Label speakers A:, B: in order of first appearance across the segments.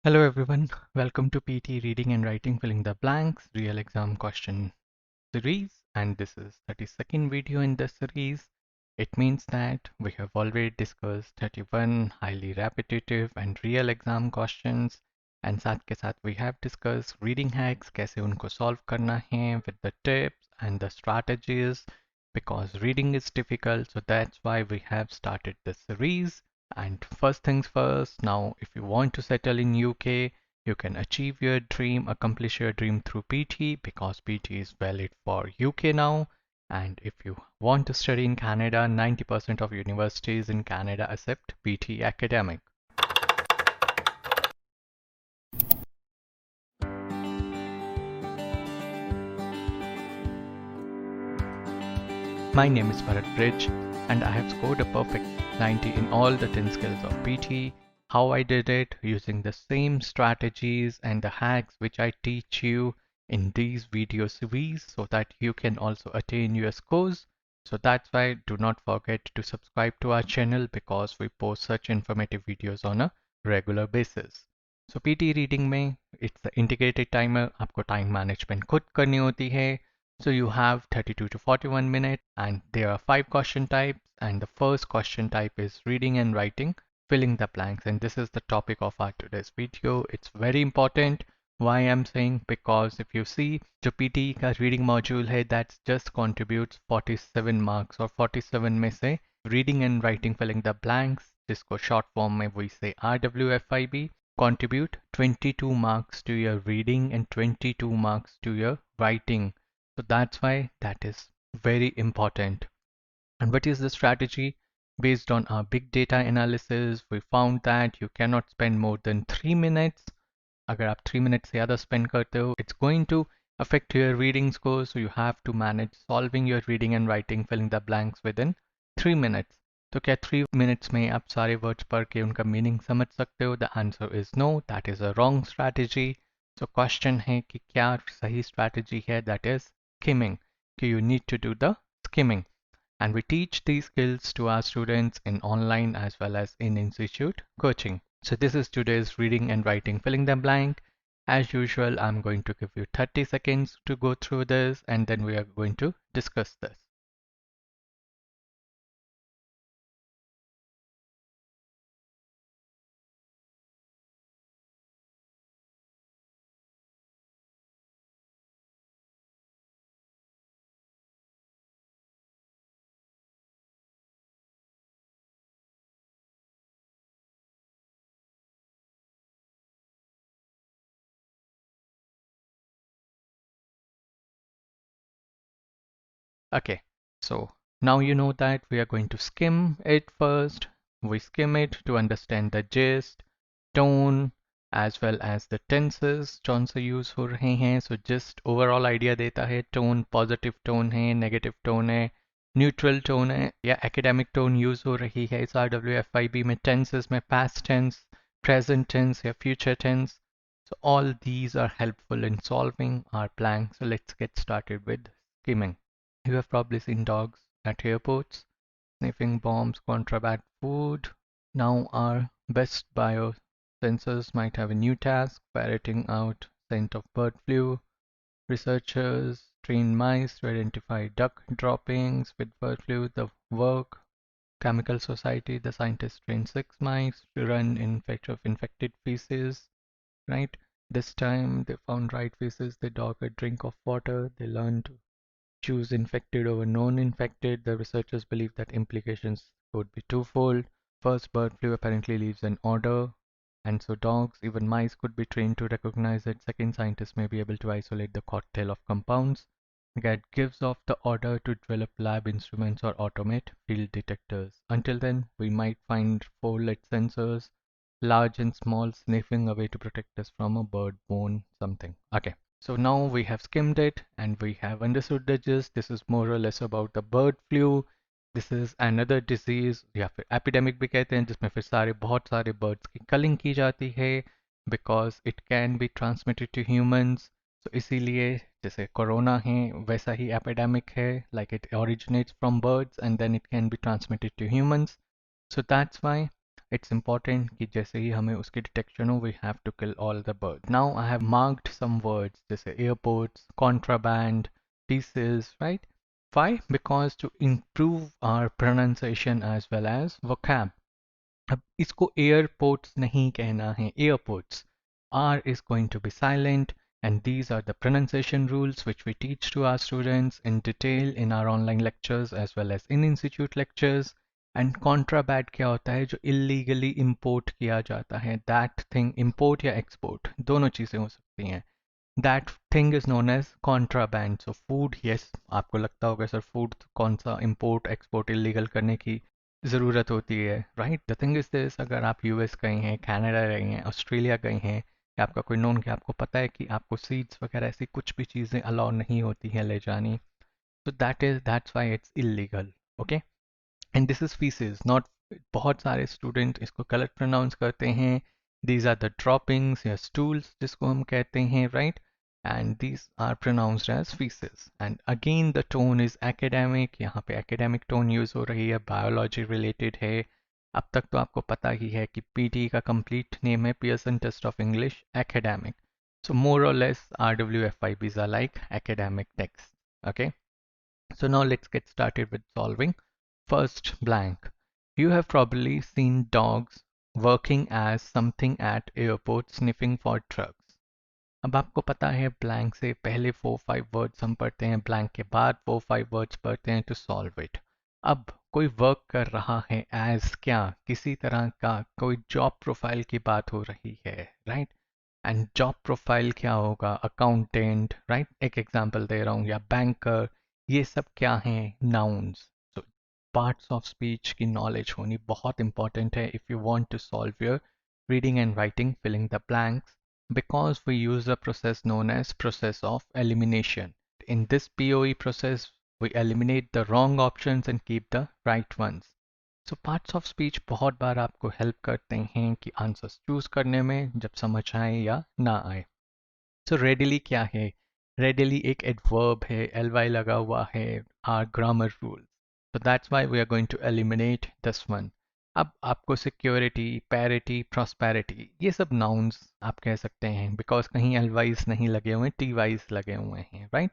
A: Hello everyone, welcome to PT Reading and Writing Filling the Blanks Real Exam Question Series, and this is 32nd video in this series. It means that we have already discussed 31 highly repetitive and real exam questions, and साथ के साथ we have discussed reading hacks, कैसे उनको solve करना है with the tips and the strategies, because reading is difficult, so that's why we have started this series. And first things first, now if you want to settle in UK, you can achieve your dream, accomplish your dream through PT because PT is valid for UK now. And if you want to study in Canada, 90% of universities in Canada accept PT academic. My name is Bharat Bridge, and I have scored a perfect 90 in all the 10 skills of PT. How I did it using the same strategies and the hacks which I teach you in these video series so that you can also attain your scores. So that's why do not forget to subscribe to our channel because we post such informative videos on a regular basis. So PT reading में it's the integrated timer, आपको time management खुद करनी होती है. So you have 32 to 41 minutes and there are 5 question types, and the first question type is reading and writing, filling the blanks, and this is the topic of our today's video. It's very important. Why I'm saying? Because if you see जो PT का reading module है that just contributes 47 marks or 47 में से reading and writing filling the blanks, जिसको short form में we say RWFIB, contribute 22 marks to your reading and 22 marks to your writing. So that's why that is very important. And what is the strategy? Based on our big data analysis, we found that you cannot spend more than 3 minutes. अगर आप 3 minutes से ज़्यादा spend करते हो, it's going to affect your reading score. So you have to manage solving your reading and writing, filling the blanks within 3 minutes. तो क्या 3 minutes में आप सारे words पढ़ के उनका meaning समझ सकते हो? The answer is no. That is a wrong strategy. So question है कि क्या सही strategy है? That is skimming. You need to do the skimming. And we teach these skills to our students in online as well as in institute coaching. So this is today's reading and writing filling the blank. As usual, I'm going to give you 30 seconds to go through this and then we are going to discuss this. Okay, so now you know that we are going to skim it first. We skim it to understand the gist, tone, as well as the tenses कौन से use हो रहे हैं. So just overall idea देता है. Tone positive tone है, negative tone है, neutral tone है या academic tone यूज हो रही है इस RWFIB में. Tenses में past tense, present tense या future tense. So all these are helpful in solving our blank. So let's get started with skimming. You have probably seen dogs at airports sniffing bombs, contraband food. Now our best biosensors might have a new task, ferreting out scent of bird flu. Researchers train mice to identify duck droppings with bird flu. The work chemical society, the scientists train 6 mice to run in fetch of infected feces, right? This time they found right feces, they dog a drink of water, they learned to choose infected over non-infected. The researchers believe that implications could be twofold. First, bird flu apparently leaves an odor, and so dogs, even mice, could be trained to recognize it. Second, scientists may be able to isolate the cocktail of compounds that gives off the odor to develop lab instruments or automate field detectors. Until then, we might find 4 lead sensors, large and small, sniffing away to protect us from a bird-borne something. Okay. So now we have skimmed it and we have understood the gist. This is more or less about the bird flu. This is another disease या फिर epidemic भी कहते हैं जिसमें फिर बहुत सारे birds की culling की जाती है because it can be transmitted to humans. So इसीलिए जैसे कोरोना है वैसा ही epidemic है, like it originates from birds and then it can be transmitted to humans. So that's why It's important कि जैसे ही हमें उसकी डिटेक्शन हो, we have to kill all the birds. Now I have marked some words जैसे airports, contraband, pieces, right? Why? Because to improve our pronunciation as well as vocab. अब इसको airports नहीं कहना है, airports. R is going to be silent, and these are the pronunciation rules which we teach to our students in detail in our online lectures as well as in institute lectures. And contraband क्या होता है? जो illegally import किया जाता है, that thing, import या export दोनों चीज़ें हो सकती हैं. That thing is known as contraband. So food, yes, आपको लगता होगा सर food कौन सा import export illegal करने की ज़रूरत होती है, right? The thing is this, अगर आप यूएस गए हैं, कनाडा गए हैं, ऑस्ट्रेलिया गए हैं, या आपका कोई नोन कि आपको पता है कि आपको सीड्स वगैरह ऐसी कुछ भी चीज़ें अलाउ नहीं होती हैं ले जानी, तो that's why it's illegal. Okay, and this is faeces not. बहुत सारे स्टूडेंट इसको गलत प्रोनाउंस करते हैं. दीज आर द ड्रॉपिंग्स या स्टूल्स जिसको हम कहते हैं, right? And these are pronounced as feces. And again the tone is academic. यहाँ पे academic tone use हो रही है, biology related है. अब तक तो आपको पता ही है कि पीटी का complete name है Pearson Test of English Academic. So more or less RWFIBs are like academic text. Okay. So now let's get started with solving. First blank. You have probably seen dogs working as something at airport sniffing for drugs. अब आपको पता है blank से पहले 4-5 words हम पढ़ते हैं, blank के बाद 4-5 वर्ड्स पढ़ते हैं टू सॉल्व इट. अब कोई वर्क कर रहा है एज क्या, किसी तरह का कोई जॉब प्रोफाइल की बात हो रही है, राइट? एंड जॉब प्रोफाइल क्या होगा? Accountant, right? एक एग्जांपल दे रहा हूँ, या बैंकर. ये सब क्या हैं? Nouns. So parts of speech की नॉलेज होनी बहुत इंपॉर्टेंट है if you want to solve your reading and writing, filling the blanks, because we use a process known as process of elimination. In this POE process, we eliminate the wrong options and keep the right ones. So parts of speech बहुत बार आपको help करते हैं कि answers choose करने में, जब समझ आए या ना आए. So readily क्या है? Readily एक adverb है, ly लगा हुआ है, our grammar rules. So that's why we are going to eliminate this one. अब आपको सिक्योरिटी, पैरिटी, प्रॉस्पेरिटी, ये सब नाउन्स आप कह सकते हैं, बिकॉज कहीं एल वाइज नहीं लगे हुए हैं, टी वाइज लगे हुए हैं, राइट?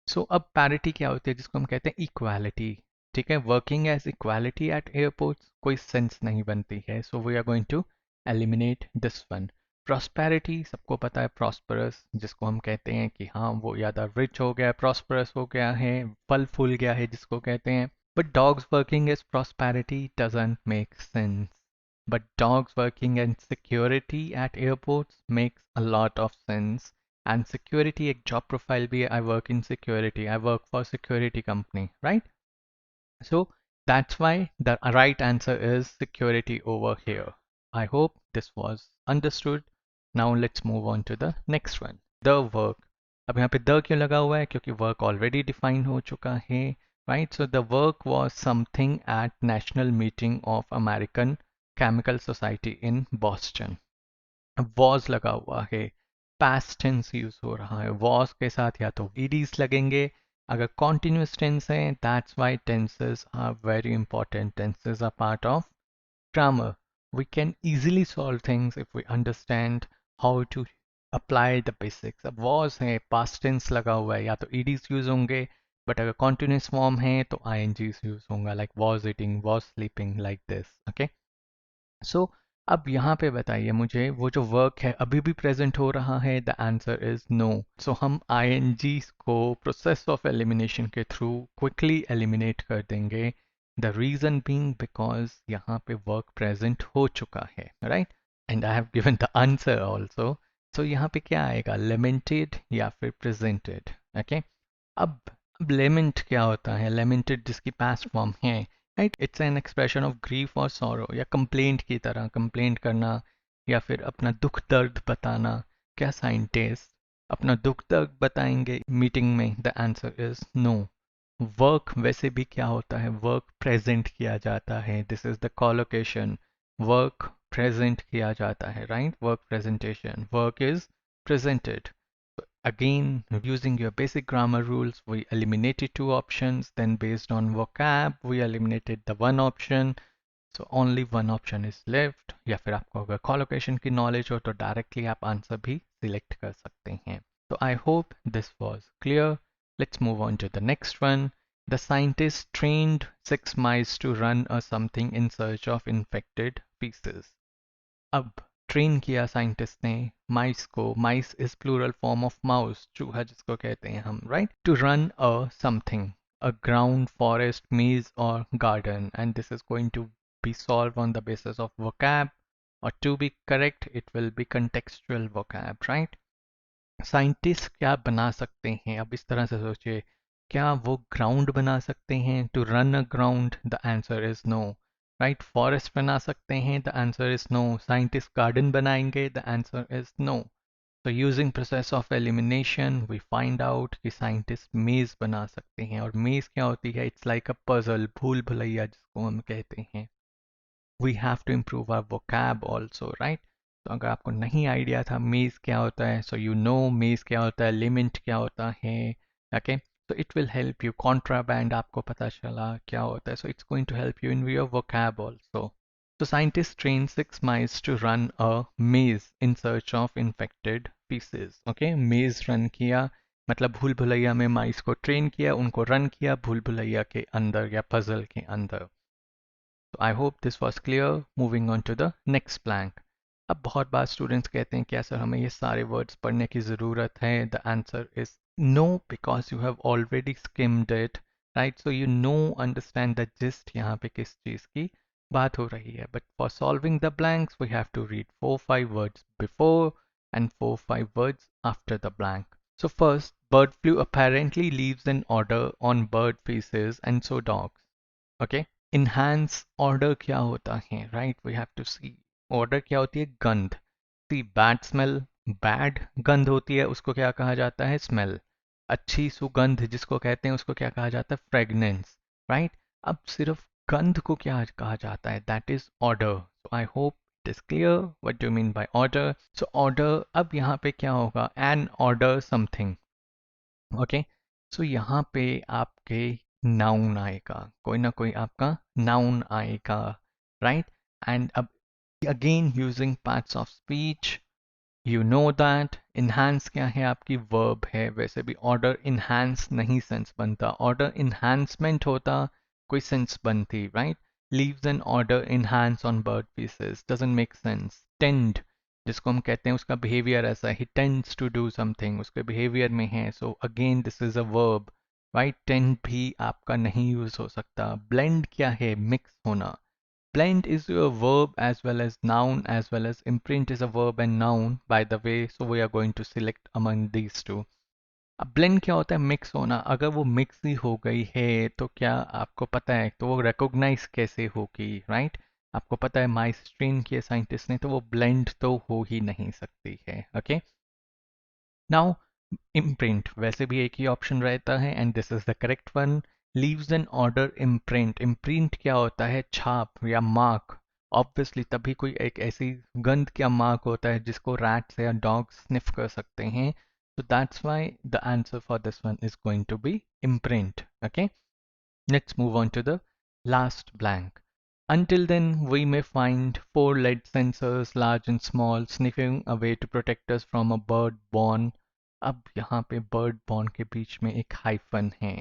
A: सो अब पैरिटी क्या होती है? जिसको हम कहते हैं इक्वालिटी. ठीक है, working as equality at airports कोई सेंस नहीं बनती है, so we are going to eliminate this one. Prosperity सबको पता है, प्रॉस्परस, जिसको हम कहते हैं कि हाँ वो या तो रिच हो गया, प्रॉस्परस हो गया है, फल फूल गया है जिसको कहते हैं. But dogs working as prosperity doesn't make sense. But dogs working in security at airports makes a lot of sense. And security एक job profile भी है. I work in security. I work for security company, right? So that's why the right answer is security over here. I hope this was understood. Now let's move on to the next one. The work. अब यहाँ पे the क्यों लगा हुआ है? क्योंकि work already define हो चुका है, right? So the work was something at national meeting of American Chemical Society in Boston. अब was लगा हुआ है, past tense यूज हो रहा है, was के साथ या तो ed's लगेंगे. अगर continuous tense है, that's why tenses are very important. Tenses are part of grammar. We can easily solve things if we understand how to apply the basics. अब was है, past tense लगा हुआ है, या तो ed's यूज होंगे, but अगर continuous form है तो ing's यूज होंगे, like was eating, was sleeping, like this. Okay. सो अब यहाँ पे बताइए मुझे, वो जो वर्क है अभी भी प्रेजेंट हो रहा है? The answer is no. So हम आई को प्रोसेस ऑफ एलिमिनेशन के थ्रू क्विकली एलिमिनेट कर देंगे. द रीजन बीइंग बिकॉज यहाँ पे वर्क प्रेजेंट हो चुका है, right? And I have given the answer also. So यहाँ पे क्या आएगा? लेमेंटेड या फिर प्रेजेंटेड. ओके. अब लेमेंट क्या होता है? लेमेंटेड जिसकी पास्ट फॉर्म है, right? It's an expression of grief और सॉरो, या कंप्लेंट की तरह कंप्लेंट करना, या फिर अपना दुख दर्द बताना. क्या साइंटिस्ट अपना दुख दर्द बताएंगे मीटिंग में? The answer is no. Work वैसे भी क्या होता है? वर्क प्रेजेंट किया जाता है. This is the collocation. Work present किया जाता है, right? Work presentation. Work is presented. Again, using your basic grammar rules, we eliminated two options. Then based on vocab, we eliminated the one option. So only one option is left, या फिर आपको अगर colocation की knowledge हो तो directly आप answer भी select कर सकते हैं. So I hope this was clear. Let's move on to the next one. The scientist trained 6 mice to run a something in search of infected feces. अब train किया scientist ने mice को, mice is plural form of mouse, चूहा जिसको कहते हैं हम, right, to run a something, a ground, forest, maze, or garden, and this is going to be solved on the basis of vocab, or to be correct, it will be contextual vocab, right? Scientist क्या बना सकते हैं, अब इस तरह से सोचिए, क्या वो ग्राउंड बना सकते हैं, to run a ground, the answer is no, right. Forest बना सकते हैं, the answer is no. Scientist garden बनाएंगे, द आंसर इज नो. तो using process of elimination we find out कि साइंटिस्ट मेज बना सकते हैं. और मेज क्या होती है, इट्स लाइक अ पजल, भूल भुलैया जिसको हम कहते हैं. We have to improve our vocab also, right. तो अगर आपको नहीं आइडिया था मेज क्या होता है, सो यू नो मेज क्या होता है, लिमिट क्या होता है, okay. So it will help you. Contraband आपको पता चला क्या होता है. So it's going to help you in your vocab also. So scientists trained 6 mice to run a maze in search of infected pieces. Okay, maze run किया मतलब भूल भुलैया में माइस को ट्रेन किया, उनको रन किया भूल भुलैया के अंदर या पजल के अंदर. So I hope this was clear. Moving on to the next blank. अब बहुत बार स्टूडेंट्स कहते हैं क्या सर हमें ये सारे वर्ड्स पढ़ने की ज़रूरत है. The answer is no, because you have already skimmed it, right. So you know understand the gist यहाँ पे किस चीज़ की बात हो रही है. But for solving the blanks we have to read 4-5 words before and 4-5 words after the blank. So first, bird flu apparently leaves an odor on bird faces and so dogs. Okay. Enhance order क्या होता है, right, we have to see. Order क्या होती है, गंध. सी bad smell, bad गंध होती है उसको क्या कहा जाता है, स्मेल. अच्छी सुगंध जिसको कहते हैं उसको क्या कहा जाता है, फ्रेगनेंस, राइट. अब सिर्फ गंध को क्या कहा जाता है, that is order. So I hope it is clear what do mean by order. So order, अब यहाँ पे क्या होगा, एन ऑर्डर समथिंग. ओके. सो यहाँ पे आपके नाउन आएगा, कोई ना कोई आपका नाउन आएगा, राइट. एंड अब again using parts of speech, you know that enhance क्या है, आपकी वर्ब है. वैसे भी ऑर्डर इन्हांस नहीं सेंस बनता, ऑर्डर इन्हांसमेंट होता कोई सेंस बनती, right. Leaves an order enhance on bird pieces, doesn't make sense. Tend जिसको हम कहते हैं उसका बिहेवियर ऐसा है, he tends to do something, उसके बिहेवियर में है. So again this is a verb, right. Tend भी आपका नहीं यूज हो सकता. ब्लेंड क्या है, मिक्स होना. Blend is a verb as well as noun as well as imprint is a verb and noun by the way, so we are going to select among these two. अब blend क्या होता है, mix होना. अगर वो mix ही हो गई है तो क्या आपको पता है तो वो रिकॉग्नाइज कैसे होगी, राइट. आपको पता है माइस ट्रेन किए साइंटिस्ट ने, तो वो ब्लेंड तो हो ही नहीं सकती है. ओके. नाउ इम्प्रिंट, वैसे भी एक ही ऑप्शन रहता है and this is the correct one. Leaves an order imprint. Imprint क्या होता है, छाप या मार्क. ऑब्वियसली तभी कोई एक ऐसी गंध क्या मार्क होता है जिसको रैट्स या डॉग्स स्निफ कर सकते हैं. So that's why the answer for this one is going to be imprint. Okay, let's move on to the last blank. Until then, we may find 4 lead sensors, large and small, sniffing away to protect us from a bird born. अब यहाँ पे bird born के बीच में एक hyphen है.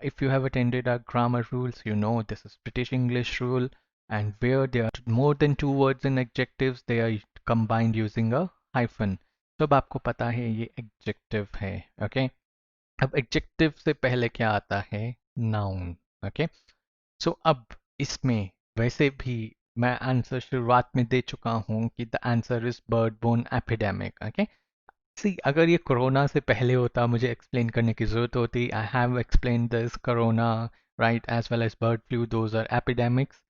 A: If you have attended our grammar rules, you know this is British English rule, and where there are more than 2 words in adjectives, they are combined using a hyphen. तो अब आपको पता है ये adjective है, okay? अब adjective से पहले क्या आता है, noun, okay? सो अब इसमें वैसे भी मैं आंसर शुरुआत में दे चुका हूं कि the answer is bird bone epidemic. Okay. See अगर ये कोरोना से पहले होता मुझे एक्सप्लेन करने की जरूरत होती. I have explain this corona, right, as well as bird flu, those are epidemics.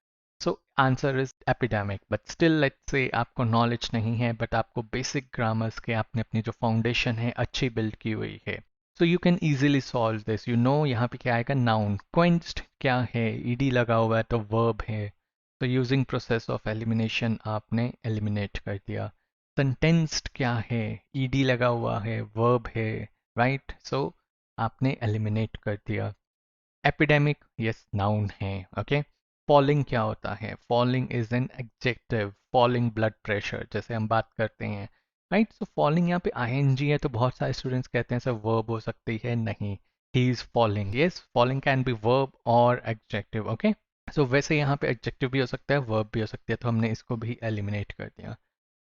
A: So answer is epidemic. But still let's say आपको नॉलेज नहीं है, बट आपको बेसिक ग्रामर्स के आपने अपनी जो फाउंडेशन है अच्छी बिल्ड की हुई है. So you can easily solve this. You know यहाँ पे क्या आएगा, नाउन. क्वेंच्ड क्या है, ईडी लगा हुआ है तो वर्ब है. तो यूजिंग प्रोसेस ऑफ एलिमिनेशन आपने एलिमिनेट कर दिया. सेंटेंस्ड क्या है, ईडी लगा हुआ है, वर्ब है, राइट. सो आपने एलिमिनेट कर दिया. एपिडेमिक, यस, नाउन है. ओके. फॉलिंग क्या होता है? Falling is an adjective, falling blood pressure जैसे हम बात करते हैं, राइट? सो फॉलिंग यहाँ पे आईएनजी है, तो बहुत सारे स्टूडेंट्स कहते हैं सर वर्ब हो सकती है, नहीं, he is falling. Yes, falling can be verb और एडजेक्टिव, ओके। सो वैसे यहाँ पे एडजेक्टिव भी हो सकता है, वर्ब भी हो सकती है, तो हमने इसको भी एलिमिनेट कर दिया।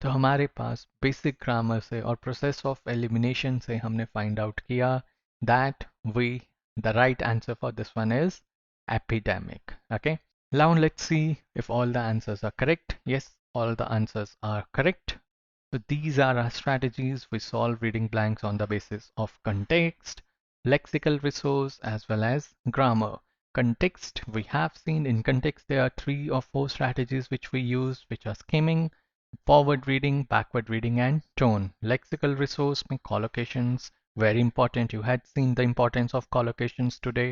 A: तो हमारे पास बेसिक ग्रामर से और प्रोसेस ऑफ एलिमिनेशन से हमने फाइंड आउट किया that we the right answer for this one is epidemic. Okay, now let's see if all the answers are correct. Yes, all the answers are correct. So these are our strategies. We solve reading blanks on the basis of context, lexical resource, as well as grammar. Context, we have seen in context there are 3 or 4 strategies which we use, which are skimming, forward reading, backward reading, and tone. Lexical resource में collocations, very important. You had seen the importance of collocations today.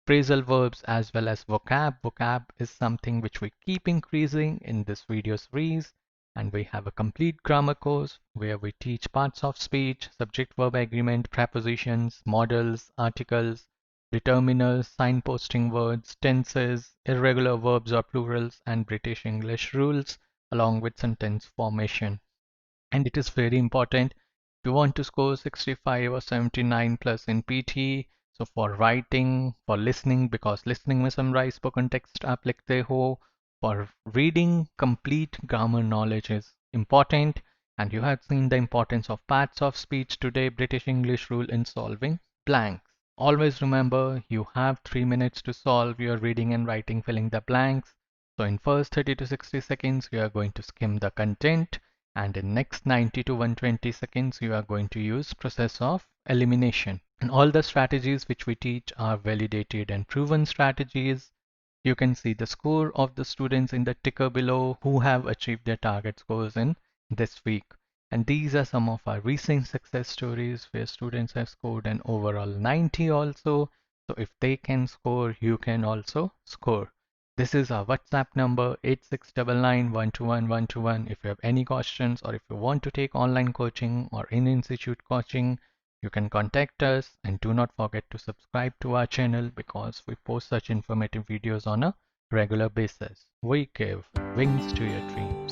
A: Phrasal verbs as well as vocab. Vocab is something which we keep increasing in this video series, and we have a complete grammar course where we teach parts of speech, subject-verb agreement, prepositions, modals, articles, determiners, signposting words, tenses, irregular verbs or plurals, and British English rules along with sentence formation. And it is very important if you want to score 65 or 79 plus in PT. So for writing, for listening, because listening में summarize spoken text आप लिखते हो, for reading, complete grammar knowledge is important. And you have seen the importance of parts of speech today, British English rule in solving blanks. Always remember you have 3 minutes to solve your reading and writing filling the blanks. So in first 30 to 60 seconds you are going to skim the content, and in next 90 to 120 seconds you are going to use process of elimination. And all the strategies which we teach are validated and proven strategies. You can see the score of the students in the ticker below who have achieved their target scores in this week. And these are some of our recent success stories where students have scored an overall 90 also. So if they can score, you can also score. This is our WhatsApp number 8699121121. If you have any questions or if you want to take online coaching or in-institute coaching, you can contact us, and do not forget to subscribe to our channel because we post such informative videos on a regular basis. We give wings to your dream.